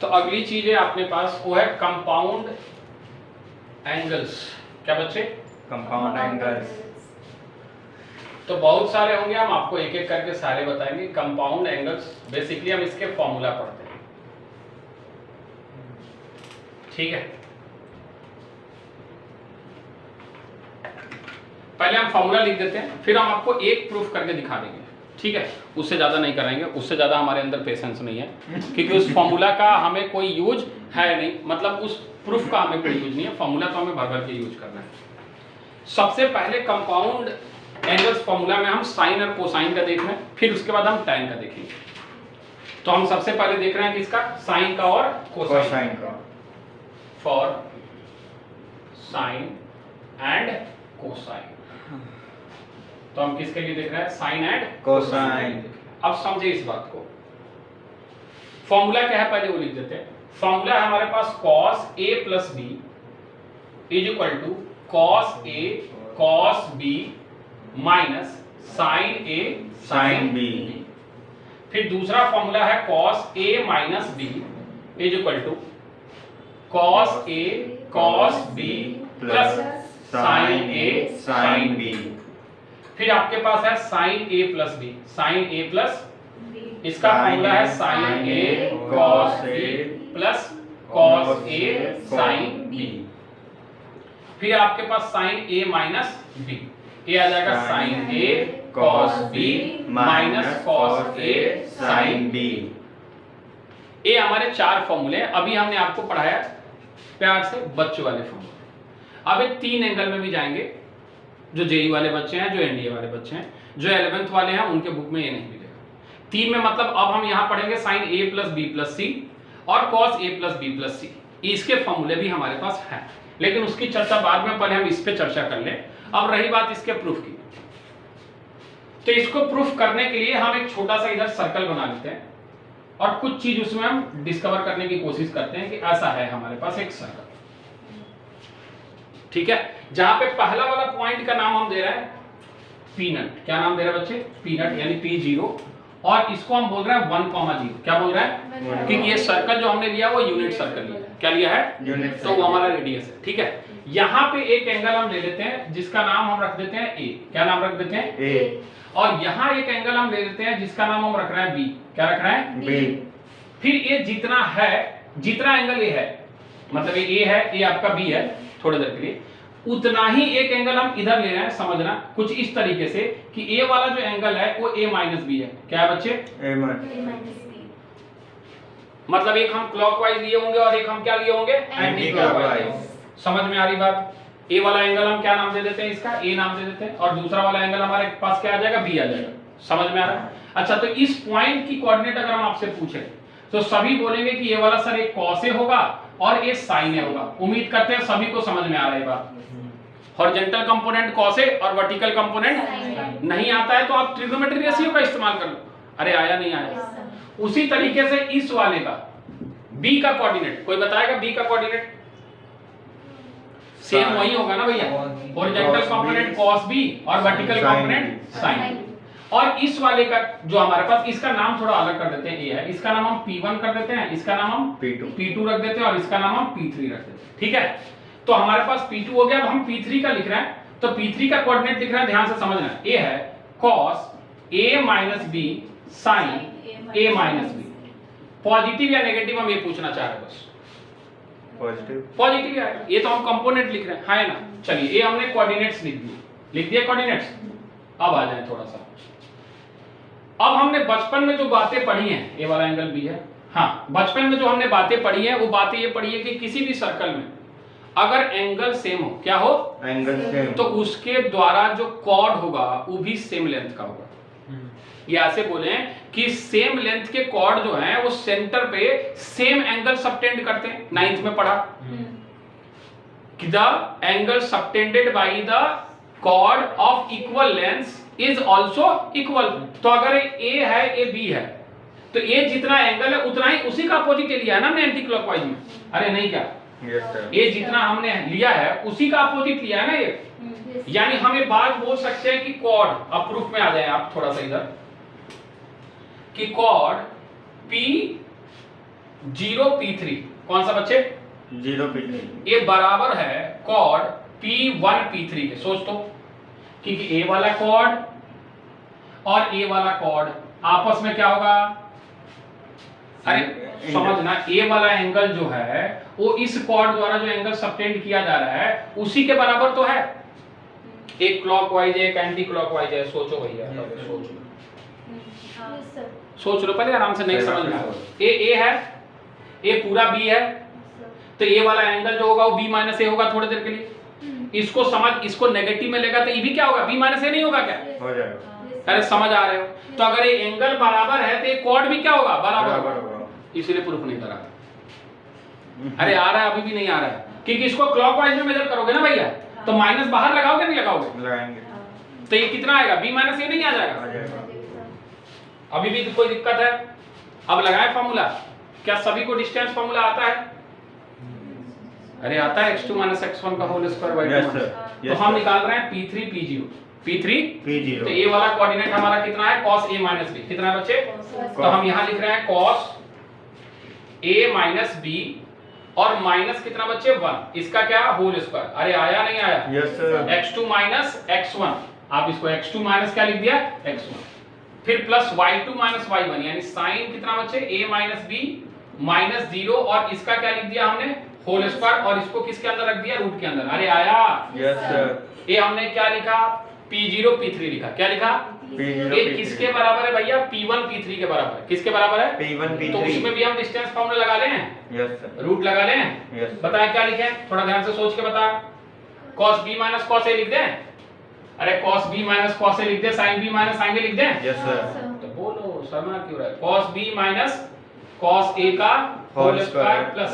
तो अगली चीज है अपने पास, वो है कंपाउंड एंगल्स। क्या बच्चे? Compound angles. तो बहुत सारे होंगे, हम आपको एक एक करके सारे बताएंगे। कंपाउंड एंगल्स बेसिकली हम इसके फॉर्मूला पढ़ते हैं, ठीक है। पहले हम फॉर्मूला लिख देते हैं, फिर हम आपको एक प्रूफ करके दिखा देंगे, ठीक है। उससे ज़्यादा नहीं कराएंगे, उससे ज़्यादा हमारे अंदर पेशेंस नहीं है, क्योंकि उस फॉर्मूला का हमें कोई यूज है नहीं, मतलब उस प्रूफ का हमें कोई यूज नहीं है। फॉर्मूला तो हमें भर भर के यूज करना है। सबसे पहले कंपाउंड एंगल्स फॉर्मूला में हम साइन और कोसाइन का देख रहे हैं, फिर उसके बाद हम टैन का देखेंगे। तो हम सबसे पहले देख रहे हैं किसका? साइन का और कोसाइन का। फॉर साइन एंड कोसाइन, तो हम किसके लिए देख रहे हैं? Sine and cosine. अब समझे इस बात को। फॉर्मूला क्या है पहले वो लिख देते हैं। फॉर्मूला है हमारे पास cos a plus b is equal to cos a cos b minus sin a sin b। फिर दूसरा फॉर्मूला है cos a minus b is equal to cos a cos b plus sin a sin b। फिर आपके पास है sin a plus b, sin a plus इसका formula है sin a cos a plus cos a sin b। फिर आपके पास sin a minus b, ये आ जाएगा sin a cos b minus cos a sin b। ये हमारे चार फॉर्मूले। अभी हमने आपको पढ़ाया प्यार से बच्चों वाले फॉर्मूले। अब एक तीन एंगल में भी जाएंगे, जो जेई वाले बच्चे हैं, जो एनडीए वाले बच्चे हैं, जो 11th वाले हैं, उनके बुक में ये नहीं मिलेगा। तीन में मतलब अब हम यहाँ पढ़ेंगे sin a plus b plus c और cos a plus b plus c। इसके फॉर्मूले भी हमारे पास हैं, लेकिन उसकी चर्चा बाद में, पहले हम इस पे चर्चा कर लें। अब रही बात इसके प्रूफ की, तो इसको प्रूफ करने के लिए हम एक छोटा सा इधर सर्कल बना लेते हैं और कुछ चीज उसमें हम डिस्कवर करने की कोशिश करते हैं कि ऐसा है हमारे पास एक सर्कल, ठीक है। जहां पे पहला वाला पॉइंट का नाम हम दे रहे हैं पीनट। क्या नाम दे रहे हैं बच्चे? पीनट, यानी P0। और इसको हम बोल रहे हैं 1,0। क्या बोल रहे हैं? क्योंकि ये सर्कल जो हमने लिया वो यूनिट सर्कल लिया। क्या लिया है? यूनिट। तो वो हमारा रेडियस है, ठीक है। यहाँ पे एक एंगल हम ले लेते हैं जिसका नाम हम रख देते हैं A। क्या नाम रख देते हैं? A। और यहाँ एक एंगल हम ले लेते हैं जिसका नाम हम रख रहे हैं B। क्या रख रहे हैं? B। फिर ये जितना है, जितना एंगल ये है, मतलब ये A है, ये आपका B है, थोड़ी देर के लिए उतना ही एक एंगल हम इधर ले रहे हैं। समझना कुछ इस तरीके से कि A वाला जो एंगल है वो A माइनस बी है। क्या है बच्चे? A minus. मतलब एक हम क्लॉकवाइज लिए होंगे और एक हम क्या लिए होंगे? Anti clockwise. समझ में आ रही बात? A वाला एंगल हम क्या नाम दे देते हैं? इसका A नाम दे देते हैं, और दूसरा वाला एंगल हमारे पास क्या आ जाएगा? B आ जाएगा। समझ में आ रहा है? अच्छा, तो इस पॉइंट की कोऑर्डिनेट अगर हम आपसे पूछे तो सभी बोलेंगे कि ये वाला सर एक cos A होगा और ये sin A होगा। उम्मीद करते हैं सभी को समझ में आ रहा है बात। हॉरिजॉन्टल कंपोनेंट cos A और वर्टिकल कंपोनेंट नहीं आता है तो आप ट्रिग्नोमेट्री रेशियो का इस्तेमाल कर लो। अरे आया नहीं आया? उसी तरीके से इस वाले का B का कोऑर्डिनेट कोई बताएगा? B का कोऑर्डिनेट सेम वही होगा ना भैया, हॉरिजॉन्टल कंपोनेंट cos B और वर्टिकल कंपोनेंट sin। और इस वाले का जो हमारे पास, इसका नाम थोड़ा अलग कर देते हैं, A है, इसका नाम हम P1 कर देते हैं, इसका नाम हम P2 रख देते हैं और इसका नाम हम P3 रख देते हैं, ठीक है। तो हमारे पास P2 हो गया। अब हम P3 का लिख रहे हैं, तो P3 का कोऑर्डिनेट लिख रहे हैं, ध्यान से समझना। A है cos A minus B sin A minus B। Positive या नेगेटिव हम ये पूछना चाह रहे हैं बस। पॉजिटिव आएगा, ये तो हम कंपोनेंट लिख रहे हैं, है ना। चलिए ये हमने कोऑर्डिनेट्स लिख दिए कोऑर्डिनेट्स। अब आ जाए थोड़ा सा, अब हमने बचपन में जो बातें पढ़ी हैं, ये वाला एंगल भी है, हाँ, बचपन में जो हमने बातें पढ़ी हैं वो बातें ये पढ़ी है कि किसी भी सर्कल में अगर एंगल सेम हो, क्या हो? एंगल सेम, तो उसके द्वारा जो कॉर्ड होगा वो भी सेम लेंथ का होगा। ये ऐसे बोले कि सेम लेंथ के कॉर्ड जो हैं वो सेंटर पे सेम एंगल सबटेंड करते हैं। 9th में पढ़ा कि the angle subtended by the chord of equal length is also equal. तो अगर ए है, ए बी है, तो ए जितना एंगल है उतना ही उसी का अपोजिट लिया है ना हमने एंटी क्लॉकवाइज में। अरे नहीं क्या? ये जितना हमने लिया है उसी का अपोजिट लिया है ना ये। यानी हम ये बात बोल सकते हैं कि कॉर्ड, अब प्रूफ में आ जाए आप थोड़ा सा इधर, कि कॉर्ड P 0p3 कौन सा बच्चे 0p3 ये बराबर है कॉड P1p3 के। सोच तो क्योंकि ए वाला कॉड और ए वाला कॉड आपस में क्या होगा, अरे समझना, ए वाला एंगल जो है वो इस कॉर्ड द्वारा जो एंगल सबटेंड किया जा रहा है उसी के बराबर तो है। एक क्लॉकवाइज है एक एंटी क्लॉकवाइज है, सोचो भैया सोच लो सोच लो पहले आराम से, नहीं समझ में आया। ए है, ए पूरा बी है, तो ए वाला एंगल जो होगा वो बी माइनस ए होगा थोड़ी देर के लिए। इसको समझ, इसको नेगेटिव में लेगा तो ये भी क्या होगा, बी माइनस ए नहीं होगा क्या, हो जाएगा। अरे समझ आ रहे हो। तो अगर ये एंगल बराबर है तो ये कॉर्ड भी क्या होगा, बराबर होगा। इसलिए प्रूफ नहीं करा। अरे आ रहा है, अभी भी नहीं आ रहा है, क्योंकि इसको क्लॉकवाइज में मेजर करोगे ना भैया, तो माइनस बाहर लगाओगे नहीं लगाओगे, लगाएंगे तो ये कितना आएगा, बी माइनस ए नहीं आ जाएगा। आ जाएगा। अभी भी कोई दिक्कत है? अब लगाए फॉर्मूला, क्या सभी को डिस्टेंस फॉर्मूला आता है? अरे आता है, x2 x1 का whole square by 2। Yes sir, तो हम निकाल रहे हैं P3 P0 P0। तो ये वाला कोऑर्डिनेट हमारा कितना है, cos a minus b, कितना है बच्चे? तो हम यहाँ लिख रहे हैं cos a minus b और माइनस कितना बच्चे 1, इसका क्या होल स्क्वायर। अरे आया नहीं आया? Yes sir. x2 x1, आप इसको x2 माइनस क्या लिख दिया, x1, फिर प्लस y2 y1, यानी साइन कितना बच्चे a b माइनस 0 और इसका क्या लिख दिया हमने, होल स्क्वायर, और इसको किसके अंदर रख दिया, रूट के अंदर। अरे आया? Yes sir. ये हमने क्या लिखा, P0 P3 लिखा, क्या लिखा, P0 ये किसके बराबर है भैया, P1 P3 के बराबर है। किसके बराबर है, P1 P3। तो उसमें भी हम डिस्टेंस फॉर्मूला लगा लें, यस सर। रूट लगा लें। यस। बताएं क्या लिखें, थोड़ा ध्यान से सोच के बता। cos b minus cos a लिख दें, अरे cos b minus cos a लिख दें, sin b minus sin a लिख दें। Yes sir. तो बोलो शर्मा क्यों रहा है, cos b minus cos a का whole square plus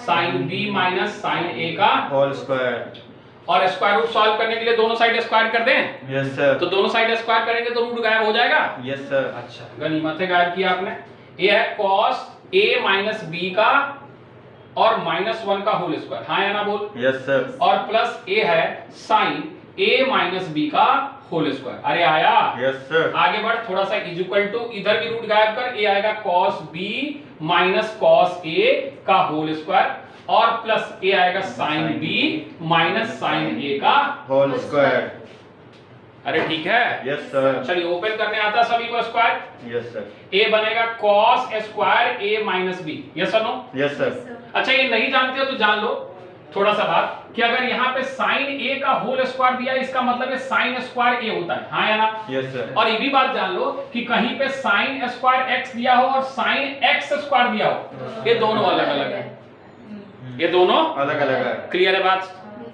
sin b minus sin a का होल स्क्वायर। और स्क्वायर रूट सॉल्व करने के लिए दोनों साइड स्क्वायर कर दें। Yes sir. तो दोनों साइड स्क्वायर करेंगे तो रूट गायब हो जाएगा। Yes sir. अच्छा, गनीमत है गायब किया आपने। ये है cos a minus b का और -1 का होल स्क्वायर, हाँ या ना बोल। Yes sir. और प्लस a है sin a minus b का होल स्क्वायर। अरे आया? Yes sir. आगे बढ़, थोड़ा सा इज इक्वल टू, इधर भी रूट गायब कर, a आएगा cos b minus cos a का होल स्क्वायर और प्लस a आएगा sin b minus sin a का होल स्क्वायर। अरे ठीक है। Yes sir. चलिए ओपन करने आता है सभी को स्क्वायर। Yes sir. a बनेगा cos square a minus b, yes और नो? Yes sir. अच्छा ये नहीं जानते हो तो जान लो थोड़ा सा बात, कि अगर यहाँ पे sin a का होल स्क्वायर दिया है, इसका मतलब है sin स्क्वायर a होता है, हाँ या ना? Yes sir. और ये भी बात जान लो कि कहीं पे sin स्क्वायर x दिया हो और sin x स्क्वायर दिया हो, ये दोनों अलग अलग है, ये दोनों अलग अलग है। क्लियर है बात?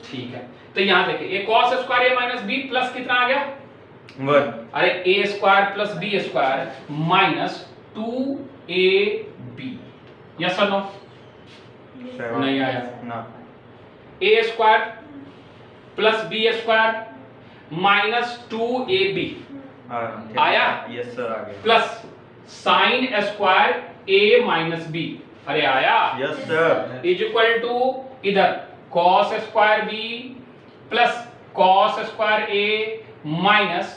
ठीक है, तो यहाँ देखिए ये cos square a minus b plus कितना आ गया, 1। अरे a square plus b square minus 2ab, yes और नो? नहीं आया। ना। a square plus b square minus 2ab आया? यस सर, आ गया। Plus sine square a minus b, अरे आया? Yes sir. Is equal to इधर cos square b plus cos square a minus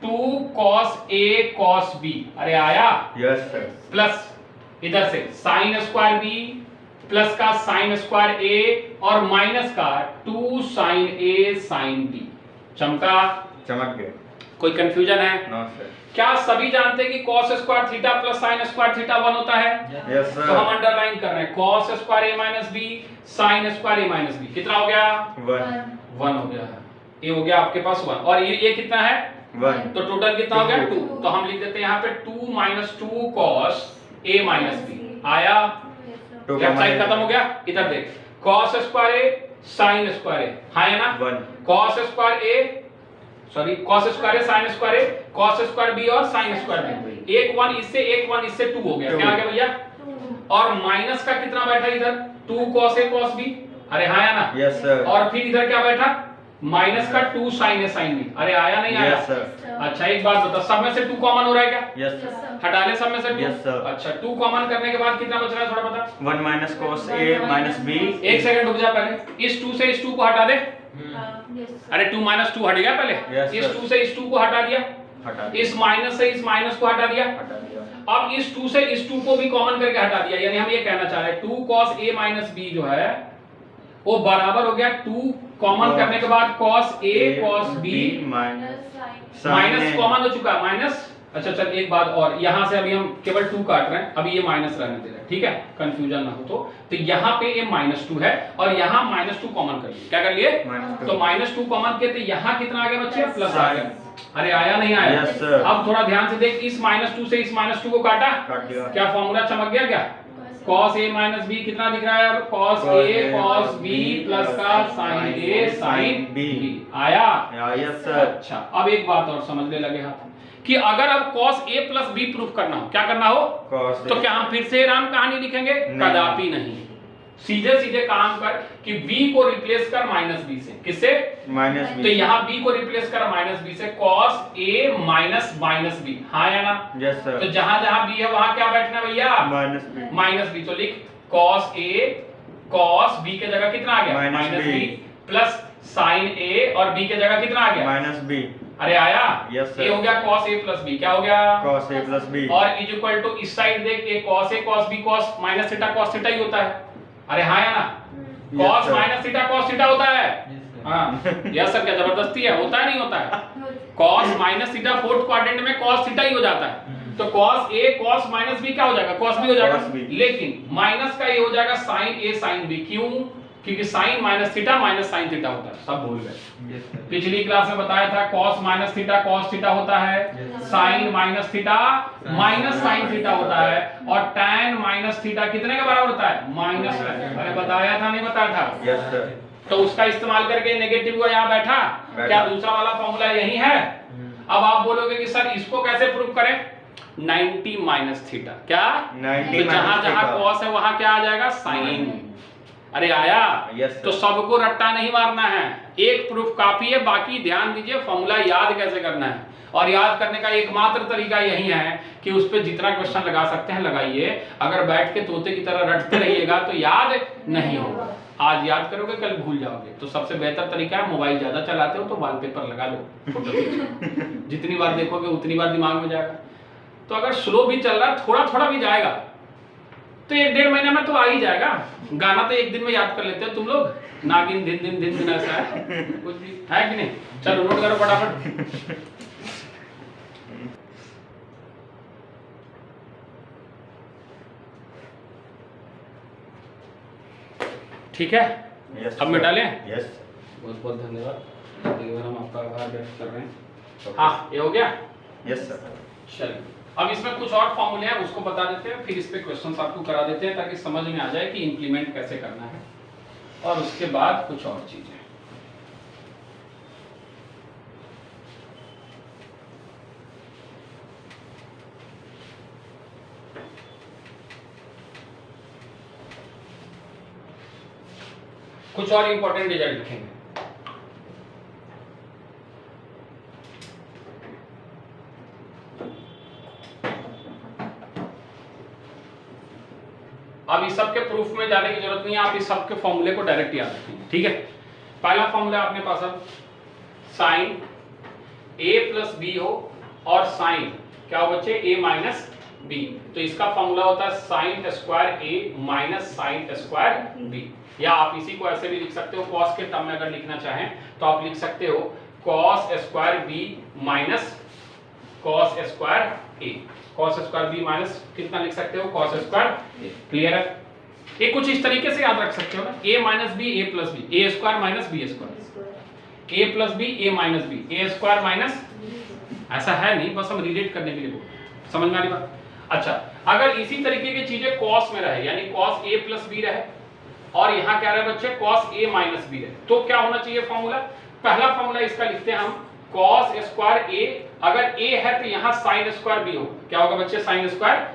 2 cos a cos b, अरे आया? Yes sir. Plus इधर से sin स्क्वायर b प्लस का sin स्क्वायर a और minus का 2 sin a sin b, चमका? चमक गए। कोई कंफ्यूजन है? No sir. क्या सभी जानते हैं कि cos square theta plus sin square theta 1 होता है? यस तो हम सर। अंडरलाइन कर रहे हैं cos square a minus b sin square a minus b, कितना हो गया? 1 हो गया। ये हो गया आपके पास 1 और ये कितना है? 1। तो टोटल कितना हो गया? 2। तो हम लिख देते हैं यहाँ पे 2 minus 2 cos a minus b, आया? लेफ्ट साइड खत्म हो गया। इधर देख cos square a sin square a, हाँ है ना? 1। cos square a sorry cos square a sin square a cos square b और sin स्क्वायर b, एक 1 इससे एक 1 इससे 2 हो गया, क्या आ गया भैया? और माइनस का कितना बैठा इधर? 2 cos a cos b, अरे हाँ या ना? Yes sir. और फिर इधर क्या बैठा? माइनस का 2 sin a sin b, अरे आया नहीं आया? Yes sir. अच्छा एक बात बता, सब में से 2 कॉमन हो रहा है क्या? Yes sir. हटा ले सब में से 2। Yes, sir. अच्छा 2 कॉमन करने के बाद कितना बच रहा है थोड़ा बता। 1 minus cos a minus b। एक सेकंड रुक जा, पहले इस 2 से इस 2 को हटा दे। अरे 2 माइनस 2 हट गया पहले। Yes, इस sir. 2 से इस 2 को हटा दिया, हटा दिया। इस माइनस से इस माइनस को हटा दिया, हटा दिया। अब इस 2 से इस 2 को भी कॉमन करके हटा दिया, यानी हम ये कहना चाह रहे हैं 2 cos a माइनस b जो है वो बराबर हो गया 2 कॉमन करने के बाद cos a cos b minus common हो चुका माइनस। अच्छा चल एक बात और, यहां से अभी हम केवल 2 काट रहे हैं, अभी ये माइनस रहने दे रहे हैं, ठीक है, कंफ्यूजन ना हो तो यहाँ पे ये -2 है और यहाँ -2 कॉमन कर लिए, क्या कर लिए तो -2 कॉमन किए तो यहाँ कितना आ गया बच्चे प्लस आ गया। अरे आया नहीं आया? yes, sir. अब थोड़ा ध्यान से देख, इस -2 से इस -2 को काटा, क्या फॉर्मूला चमक गया क्या? cos a माइनस b कितना दिख रहा है अब? cos a cos b plus का sin a sin b आया? Yes sir. अच्छा अब एक बात और समझ ले लगे हाथ कि अगर अब cos a plus b proof करना हो, क्या करना हो तो क्या हम फिर से राम कहानी लिखेंगे? कदापि नहीं, सीधे सीधे काम कर कि b को रिप्लेस कर -b से, किससे? -b। तो यहाँ b को रिप्लेस कर -b से, cos a माइनस b, हाँ या ना? Yes sir. तो जहां जहां b है वहां क्या बैठना है भैया? -b। तो लिख cos a cos b के जगह कितना आ गया? -b प्लस sin a और b के जगह कितना आ गया? -b। अरे आया? Yes sir. ये हो गया cos a प्लस b, क्या हो गया? cos a प्लस b और इज इक्वल टू इस साइड देख, ये cos a cos b cos minus theta cos theta ही होता है। अरे हाँ या ना? cos minus theta cos theta होता है। हाँ यस सर, क्या जबरदस्ती है? होता है नहीं होता है? cos minus theta fourth quadrant में cos थीटा ही हो जाता है, तो cos a cos minus b क्या हो जाएगा? cos b हो जाएगा, लेकिन माइनस का ये हो जाएगा sin a sin b, क्यों? क्योंकि sin minus theta minus sin theta होता है, सब भूल गए। पिछली क्लास में बताया था cos minus theta cos theta होता है, sin minus theta minus sin theta होता है, और tan माइनस थीटा कितने के बराबर होता है? माइनस। अरे बताया था नहीं बताया था? Yes sir. तो उसका इस्तेमाल करके नेगेटिव को यहाँ बैठा, क्या दूसरा वाला फॉर्मूला यही है? अब आप बोलोगे कि सर इसको कैसे प्रूव करें? 90 माइनस थीटा, क्या? 90 तो जहां जहां cos है वहां क्या आ जाएगा? sin। अरे आया? yes, तो सबको रट्टा नहीं मारना है, एक प्रूफ काफी है, बाकी ध्यान दीजिए फॉर्मूला याद कैसे करना है, और याद करने का एकमात्र तरीका यही है कि उस पर जितना क्वेश्चन लगा सकते हैं लगाइए, अगर बैठ के तोते की तरह रटते रहिएगा तो याद नहीं होगा। आज याद करोगे कल भूल जाओगे, तो सबसे बेहतर तरीका है, मोबाइल ज्यादा चलाते हो तो वॉलपेपर लगा लो, फोटो खींचो, जितनी बार देखोगे उतनी बार दिमाग में जाएगा। तो अगर स्लो भी चल रहा है, थोड़ा थोड़ा भी जाएगा तो 1-1.5 महीने में तो आ ही जाएगा। गाना तो एक दिन में याद कर लेते हो तुम लोग, नागिन दिन दिन दिन दिन, ऐसा है कुछ भी है कि नहीं? चलो नोट करो फटाफट। ठीक है, यस अब मिटा लें? यस बहुत बहुत धन्यवाद, एक बार हम आपका आभार व्यक्त कर रहे हैं। हाँ ये हो गया? Yes sir. चलिए अब इसमें कुछ और फॉर्मूले हैं उसको बता देते हैं, फिर इस पे क्वेश्चंस आपको करा देते हैं ताकि समझ में आ जाए कि इंप्लीमेंट कैसे करना है, और उसके बाद कुछ और चीजें। कुछ और इंपॉर्टेंट रिजल्ट लिखेंगे। अब इस सब के प्रूफ में जाने की जरूरत नहीं है, आप इस सब के फॉर्मूले को डायरेक्ट याद रखेंगे, ठीक है? पहला फॉर्मूला अपने पास अब साइन a प्लस बी हो और साइन क्या हो बच्चे? a माइनस बी, तो इसका फॉर्मूला होता है sign square a minus sine square b, या आप इसी को ऐसे भी लिख सकते हो, cos के टर्म में अगर लिखना चाहें तो आप लिख सकते हो cos square b minus cos square a, cos square b minus कितना लिख सकते हो? cos square a। क्लियर है? ये कुछ इस तरीके से याद रख सकते हो ना, a minus b a plus b, a square minus b square, a plus b a minus b, a square minus, ऐसा है नहीं, बस हम रिलेट करने के लिए बोल, समझ में आ रही बात? अच्छा अगर इसी तरीके की चीजें cos में रहे, यानी cos a प्लस b रहे, और यहाँ क्या रहे बच्चे? cos a माइनस b रहे, तो क्या होना चाहिए फॉर्मूला? पहला फॉर्मूला इसका लिखते हैं हम cos स्क्वायर a, अगर a है तो यहाँ sin स्क्वायर b होगा, क्या होगा बच्चे? sin स्क्वायर,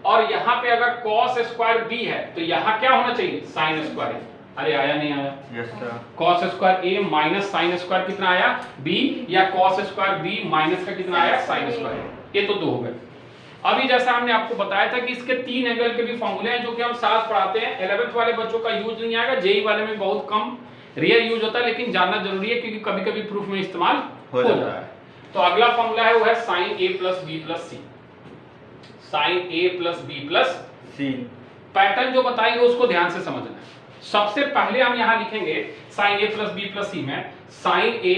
और यहाँ पे अगर cos स्क्वायर b है तो यहाँ क्या होना चाहिए? sin square a। अरे आया नहीं आया? Yes sir. cos square a minus sin square कितना आया? b, या cos स्क्वायर b माइनस का कितना आया? sin square a। ये तो दो हो गए। अभी जैसा हमने आपको बताया था कि इसके 3 एंगल के भी फॉर्मूले हैं जो कि हम साथ पढ़ाते हैं, 11th वाले बच्चों का यूज नहीं आएगा, जेई वाले में बहुत कम रेयर यूज होता है, लेकिन जानना जरूरी है क्योंकि कभी कभी प्रूफ में इस्तेमाल हो जाता है। तो अगला फॉर्मूला है वो है sin a plus b plus c, sine A plus B plus C. Pattern जो बताएंगे उसको ध्यान से समझना है। सबसे पहले हम यहां लिखेंगे sign A plus B plus सी में साइन ए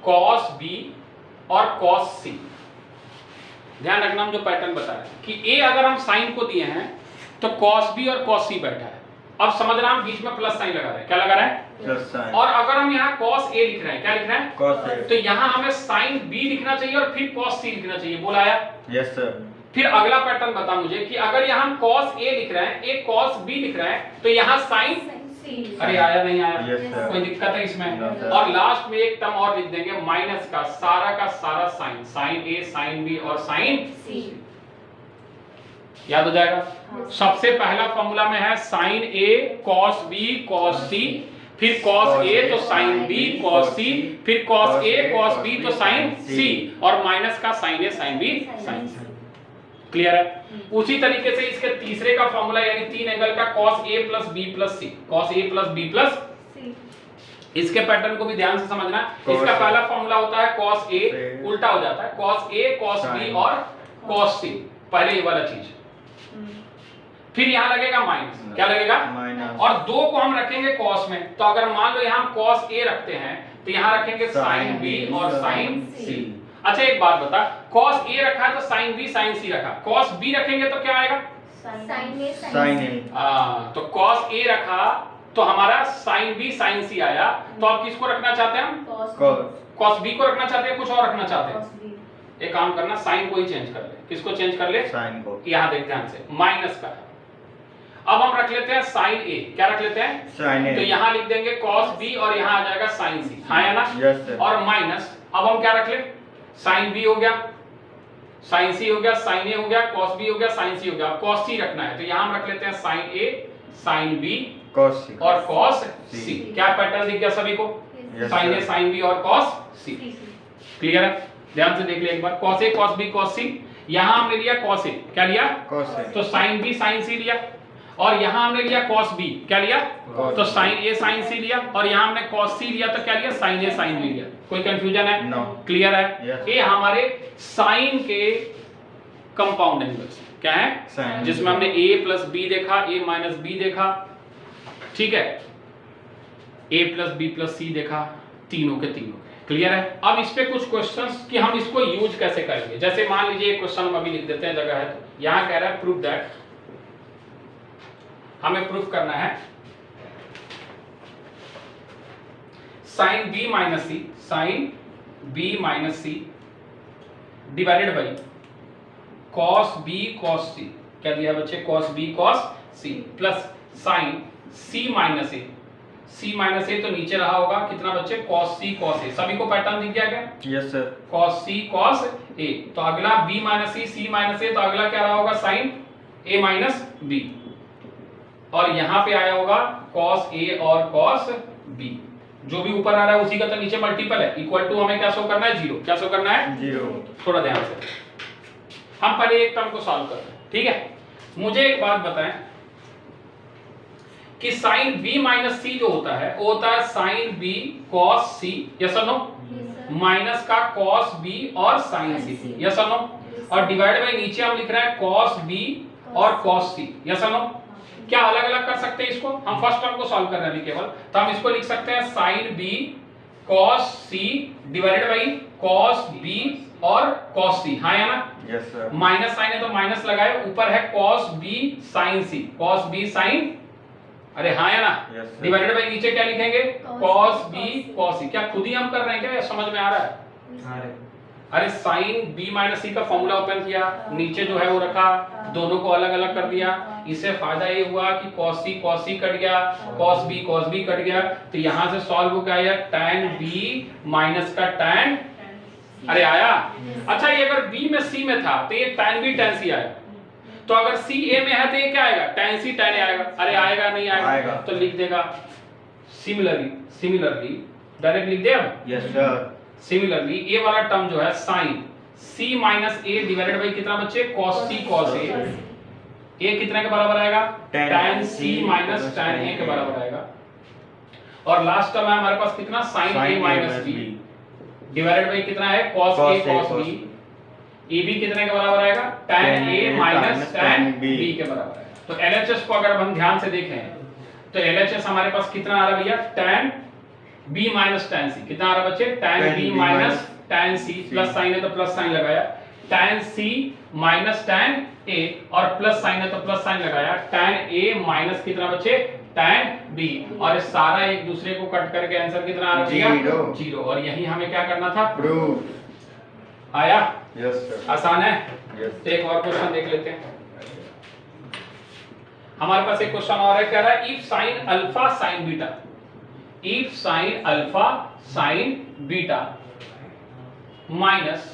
कॉस बी और कॉस सी। ध्यान रखना हम जो पैटर्न बता रहे हैं कि ए अगर हम साइन को दिए हैं तो कॉस बी और कॉस सी बैठा है। अब समझना हम बीच में प्लस साइन लगा रहे हैं। क्या लगा रहे हैं? Plus sign. और अगर हम यहाँ cos A लिख रहे हैं, क्या लिख रहे हैं? cos A। तो यहाँ हमें sin B लिखना चाहिए और फिर cos C लिखना चाहिए। बोला आया? Yes sir. फिर अगला पैटर्न बता मुझे कि अगर यहाँ हम cos A लिख रहे हैं, एक cos B लिख रहे हैं, तो यहाँ sin अरे आया नहीं आया? Yes, sir। कोई दिक्कत है इसमें? No, sir। और लास्ट में एक टर्म और लिख देंगे माइनस का सारा sin, sin A, sin B और sin C। याद हो जाएगा? सबसे पहला फॉर्मूला में है sin A cos B cos C, फिर cos A तो sin B cos C, फिर cos A cos B तो sin C और माइनस का sin A sin B sin C। Clear है? उसी तरीके से इसके तीसरे का फॉर्मूला यानी 3 एंगल का cos A plus B plus C, cos A plus B plus C। इसके पैटर्न को भी ध्यान से समझना। इसका पहला फॉर्मूला होता है cos A, उल्टा हो जाता है cos A cos B और cos C। पहले ये वाला चीज, फिर यहाँ लगेगा माइनस। क्या लगेगा? माइनस। और 2 को हम रखेंगे cos में, तो अगर मान लो यहाँ हम cos A रखते हैं तो यहाँ रखेंगे sin B और sin C। अच्छा एक बात बता, cos A रखा है तो sin B sin C रखा, cos B रखेंगे तो क्या आएगा? साइन ए। तो cos A रखा तो हमारा sin B sin C आया। तो अब किसको रखना चाहते हैं हम? cos B को रखना चाहते हैं, कुछ और रखना चाहते हैं? एक काम करना, साइन को ही चेंज कर ले। किसको चेंज कर ले? साइन को। यहाँ देख ध्यान से, माइनस का। अब हम रख लेते हैं साइन ए। क्या रख लेते हैं? साइन ए। तो यहाँ लिख देंगे cos B और यहाँ आ जाएगा sin C। हाँ या ना? Yes sir. और माइनस, अब हम क्या रख ले? sin B हो गया, sin C हो गया, sin A हो गया, cos B हो गया, sin C हो गया। अब cos C रखना है तो यहाँ हम रख लेते हैं sin A, sin B cos C और cos C। क्या पैटर्न दिख गया सभी को? sin A, sin B और cos C। क्लियर है? ध्यान से देख ले एक बार, cos A cos B cos C। यहाँ हमने लिया cos A, क्या लिया? cos A। तो sin B sin C लिया, और यहाँ हमने लिया cos B, क्या लिया? तो sin A sin C लिया, और यहाँ हमने cos C लिया तो क्या लिया? sin A sin B लिया। कोई कंफ्यूजन है? No। क्लियर है? Yes। ये हमारे sin के कंपाउंड एंगल्स क्या है? Sin। जिसमें हमने A प्लस B देखा, A माइनस B देखा, ठीक है, A plus B plus C देखा, तीनों के तीनों। क्लियर है? अब इस पे कुछ क्वेश्चंस कि हम इसको यूज कैसे करेंगे। जैसे मान लीजिए एक क्वेश्चन हम अभी लिख देते हैं, जगह है तो यहाँ कह रहा है प्रूव दैट, हमें प्रूफ करना है sin B minus C, sin B minus C divided by cos B cos C। क्या दिया बच्चे? cos B cos C plus sin C minus A, C minus A तो नीचे रहा होगा कितना बच्चे? cos C cos A। सभी को पैटर्न दिख गया क्या? Yes sir. cos C cos A। तो अगला B minus C minus A, तो अगला क्या रहा होगा? sin A minus B। और यहाँ पे आया होगा cos A और cos B। जो भी ऊपर आ रहा है उसी का तो नीचे मल्टीपल है। इक्वल टू हमें क्या शो करना है? 0। क्या शो करना है? 0। थोड़ा ध्यान से, हम पहले एक टर्म को सॉल्व कर रहे हैं, ठीक है? मुझे एक बात बताएं कि sin B माइनस C जो होता है वो होता है sin B cos C, yes और नो? माइनस का cos B और sin C, यस और नो? और डिवाइड बाय नीचे हम लिख रहे हैं cos B और cos C, यस और नो? क्या अलग अलग कर सकते हैं इसको? हम फर्स्ट टर्म को सॉल्व कर रहे हैं अभी केवल, तो हम इसको लिख सकते हैं sin B cos C divided by cos B और cos C। हाँ या ना? Yes sir. माइनस साइन है तो माइनस लगाए, ऊपर है cos B sin C, cos B sin, अरे हाँ या ना? Yes, sir। डिवाइडेड बाई नीचे क्या लिखेंगे? cos B cos C। क्या खुद ही हम कर रहे हैं क्या, या समझ में आ रहा है? अरे sin B माइनस C का फॉर्मूला ओपन किया, नीचे जो है वो रखा, दोनों को अलग अलग कर दिया। इससे फायदा ये हुआ कि cos C कट गया, cos B कट गया, तो यहाँ से सॉल्व हो गया tan B माइनस का tan, अरे आया? अच्छा ये अगर B में C में था तो ये tan B tan C आएगा, तो अगर C A में है तो ये क्या आएगा? tan C tan A आएगा। अरे आएगा नहीं आएगा? तो लिख देगा सिमिलरली डायरेक्ट लिख दे। अब यस सर। सिमिलरली ये वाला टर्म जो है sin C minus A divided by कितना बच्चे? cos C cos A, ये कितने के बराबर आएगा? tan C minus tan A के बराबर आएगा। और लास्ट टर्म है हमारे पास कितना? sin A minus B divided by कितना है? cos A cos B। A B कितने के बराबर आएगा, tan a minus tan b के बराबर आएगा। तो LHS को अगर हम ध्यान से देखें तो LHS हमारे पास कितना आ रहा है भैया, tan b minus tan c, कितना आ रहा है बच्चे, tan b minus tan c, plus sign है तो प्लस साइन लगाया, tan c minus tan a, और प्लस साइन है तो प्लस साइन लगाया, tan a माइनस कितना बच्चे, tan b, और इस सारा एक दूसरे को कट करके आंसर कितना आ रहा है, 0। और यही हमें क्या करना था, प्रूफ। आया, यस सर, आसान है। यस। एक और क्वेश्चन देख लेते हैं। हमारे पास एक क्वेश्चन और है, क्या रहा है, if sine alpha sine beta, if sine alpha sine beta minus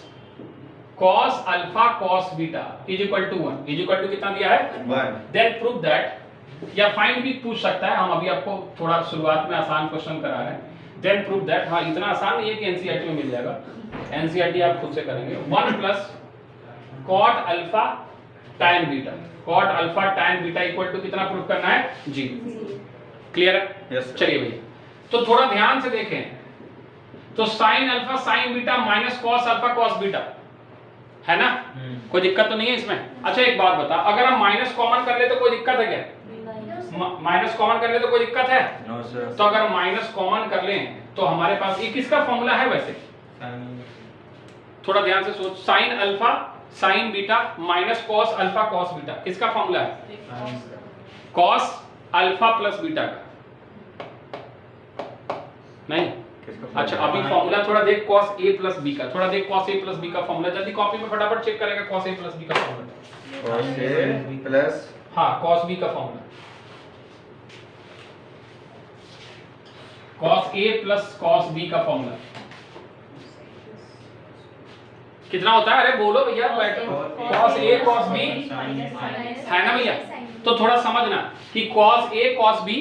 cos alpha cos beta is equal to 1, is equal to कितना दिया है, 1। देन प्रूव दैट, या फाइंड भी पूछ सकता है, हम अभी आपको थोड़ा शुरुआत में आसान क्वेश्चन करा रहे हैं। देन प्रूव दैट, हाँ इतना आसान नहीं है कि एनसीईआरटी में मिल जाएगा, एनसीईआरटी आप खुद से करेंगे। 1 plus cot alpha tan beta, cot alpha tan beta equal to कितना प्रूव करना है, 0। क्लियर है, यस। चलिए भैया, तो थोड़ा ध्यान से देखें, तो sin alpha sin beta minus cos alpha cos beta है ना, कोई दिक्कत तो नहीं है इसमें। अच्छा एक बात बता, अगर हम माइनस कॉमन कर ले तो कोई दिक्कत है क्या, माइनस कॉमन कर ले तो कोई दिक्कत है, नो सर। तो अगर माइनस कॉमन कर लें तो हमारे पास ये किसका फॉर्मूला है वैसे, थोड़ा ध्यान से सोच, sin alpha sin beta minus cos alpha cos beta किसका फॉर्मूला है, cos अल्फा प्लस बीटा का, नहीं, अच्छा अभी फॉर्मूला थोड़ा देख, cos a प्लस b का, थोड़ा देख cos a प्लस b का फॉर्मूला, जल्दी कॉपी में फटाफट चेक करेगा cos a प्लस b का फॉर्मूला, cos a प्लस, हाँ cos b का formula, cos a plus cos b का फॉर्मूला कितना होता है, अरे बोलो भैया, cos a cos b है ना भैया, तो थोड़ा समझना कि cos a cos b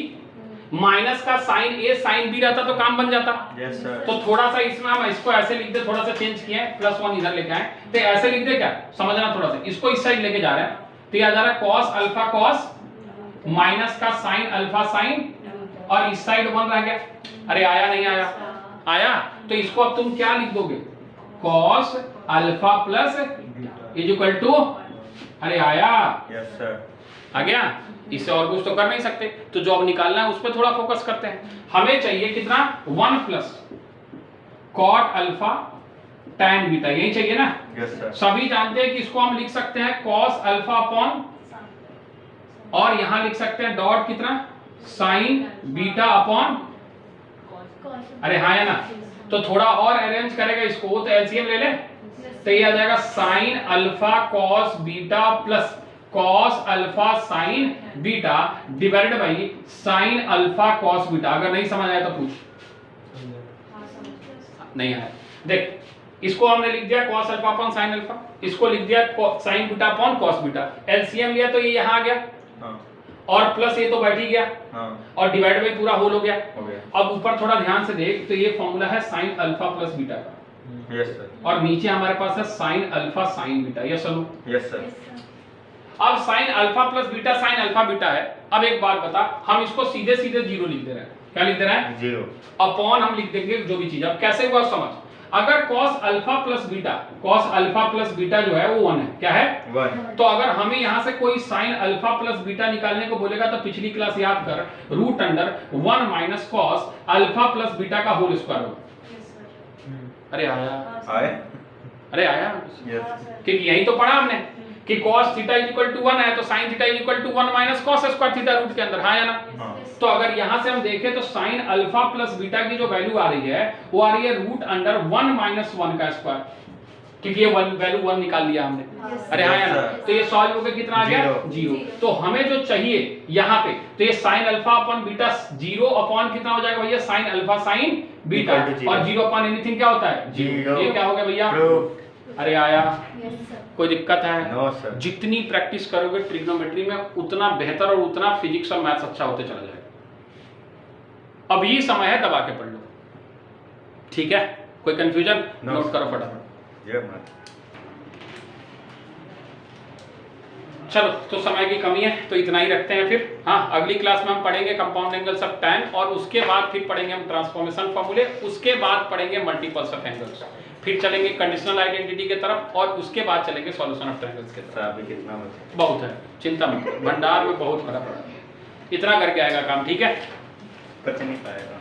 minus का sin a sin b रहता तो काम बन जाता। Yes sir. तो थोड़ा सा इसमें हम इसको ऐसे लिख दे, थोड़ा सा चेंज किए, +1 इधर लेके आए, तो ऐसे लिख दे, क्या समझना, थोड़ा सा इसको इस साइड लेके जा रहे हैं, तो ये आ जा रहा है cos अल्फा cos माइनस का sin अल्फा sin, और इस साइड 1 रह गया, अरे आया नहीं आया, आया, तो इसको अब तुम क्या लिख दोगे, cos alpha plus is equal to, अरे आया, यस सर, आ गया, इससे और कुछ तो कर नहीं सकते, तो जो अब निकालना है उस पर थोड़ा फोकस करते हैं। हमें चाहिए कितना, 1 plus cot alpha tan beta, यही चाहिए ना, यस सर। सभी जानते हैं कि इसको हम लिख सकते हैं cos अल्फा अपॉन, और यहां लिख सकते हैं डॉट कितना, sin बीटा अपॉन, अरे हाँ है ना, तो थोड़ा और अरेंज करेगा इसको, तो एलसीएम ले ले, तो ये आ जाएगा sin alpha cos beta plus cos alpha sin beta divided by sin alpha cos beta. अगर नहीं समझ आया तो पूछ, नहीं आया, देख इसको हमने लिख दिया cos alpha upon sin alpha, इसको लिख दिया sin beta upon cos beta, LCM लिया तो ये यहाँ आ गया, हाँ, और प्लस ये तो बैठ ही गया, हाँ, और डिवाइड बाई पूरा होल हो गया। हो गया। अब ऊपर थोड़ा ध्यान से देख, तो ये फॉर्मूला है sin अल्फा प्लस बीटा का, यस सर, और नीचे हमारे पास है sin अल्फा sin बीटा, ये चलो, यस सर। अब sin alpha plus beta sin alpha beta है। अब एक बात बता, हम इसको सीधे सीधे 0 लिख दे रहे हैं, क्या लिख दे रहे हैं, 0 अपॉन हम लिख देंगे जो भी चीज। अब कैसे हुआ समझ, अगर cos alpha plus beta, cos alpha plus beta जो है वो 1 है, क्या है, 1। तो अगर हमें यहां से कोई sin अल्फा प्लस बीटा निकालने को बोलेगा तो पिछली क्लास याद कर, root under 1 minus cos alpha plus beta का होल स्क्वायर होगा। अरे आया, आए, अरे आया, यस, क्योंकि यही तो पढ़ा हमने कि cos theta is equal to 1 है, तो sin theta is equal to 1 minus cos square theta root के अंदर, हाँ या ना। हाँ, तो अगर यहां से हम देखें तो sin अल्फा प्लस बीटा की जो वैल्यू आ रही है वो आ रही है रूट अंडर 1 माइनस 1 का स्क्वायर, क्योंकि ये वैल्यू 1 निकाल लिया हमने, अरे हाँ या ना। तो ये सॉल्व होकर कितना आ गया, 0। तो हमें जो चाहिए यहाँ पे, तो ये sin alpha upon beta 0 upon कितना हो जाएगा भैया, sin अल्फा sin बीटा, और 0 अपॉन एनीथिंग क्या होता है, 0। ये क्या हो गया भैया, अरे आया, कोई दिक्कत है, नो सर। जितनी प्रैक्टिस करोगे ट्रिग्नोमेट्री में उतना बेहतर और उतना फिजिक्स और मैथ्स अच्छा होते चला जाएगा। अब ये समय है, दबा के पढ़ लो, ठीक है, कोई कंफ्यूजन नोट करो फटाफट। जय माता। चलो, तो समय की कमी है तो इतना ही रखते हैं फिर। हाँ, अगली क्लास में हम पढ़ेंगे कंपाउंड एंगल्स ऑफ tan, और उसके बाद फिर पढ़ेंगे हम ट्रांसफॉर्मेशन फॉर्मूले, उसके बाद पढ़ेंगे मल्टीपल्स ऑफ एंगल्स। फिर चलेंगे कंडीशनल आइडेंटिटी की तरफ और उसके बाद चलेंगे सॉल्यूशन ऑफ ट्रायंगल्स की तरफ। सर अभी कितना बचा? बहुत है, चिंता मत करो, भंडार में बहुत भरा पड़ा है, इतना करके आएगा काम, ठीक है। बच नहीं पाएगा।